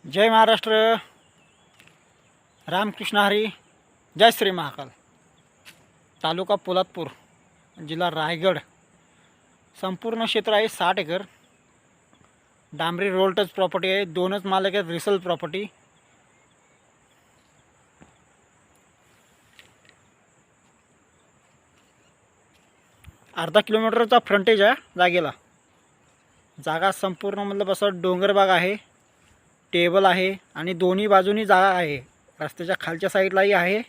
जय महाराष्ट्र, रामकृष्ण हरी, जय श्री महाकाल। तालुका पोलादपूर, जिल्हा रायगड। संपूर्ण क्षेत्र आहे 60 एकर। डांबरी रोड टच प्रॉपर्टी आहे। दोनच मालक आहेत, रिसल प्रॉपर्टी। अर्धा किलोमीटरचा फ्रंटेज आहे जागेला। जागा संपूर्ण मतलब असं डोंगरबाग आहे, टेबल आहे आणि दोन्ही बाजूनी जागा आहे। रस्त्याच्या खालच्या साईडलाही आहे।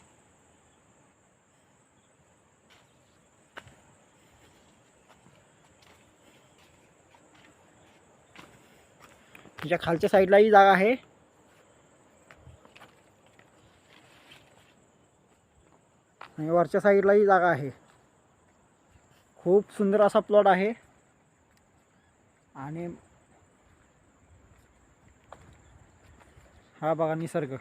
त्याच्या खालच्या साईडलाही जागा आहे आणि वरच्या साईडलाही जागा आहे। खूप सुंदर असा प्लॉट आहे आणि हा बघा निसर्ग।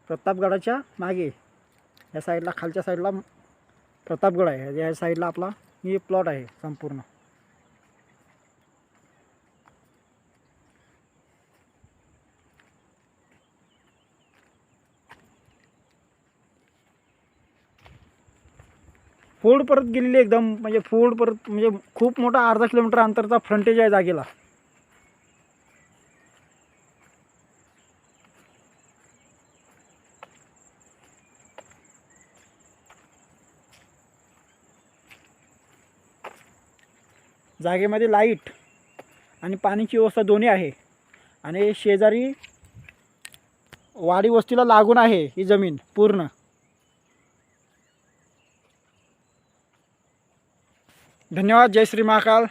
प्रतापगडाच्या मागे या साईडला, खालच्या साईडला प्रतापगड आहे। या साईडला आपला ही प्लॉट आहे संपूर्ण। फूड परत गेलेली एकदम, म्हणजे फूड परत म्हणजे खूप मोठा अर्धा किलोमीटर अंतरचा फ्रंटेज आहे जागेला। जागेमध्ये लाईट आणि पाण्याची व्यवस्था दोन्ही आहे आणि शेजारी वाडी वस्तीला लागून आहे ही जमीन पूर्ण। धन्यवाद। जय श्री महाकाल।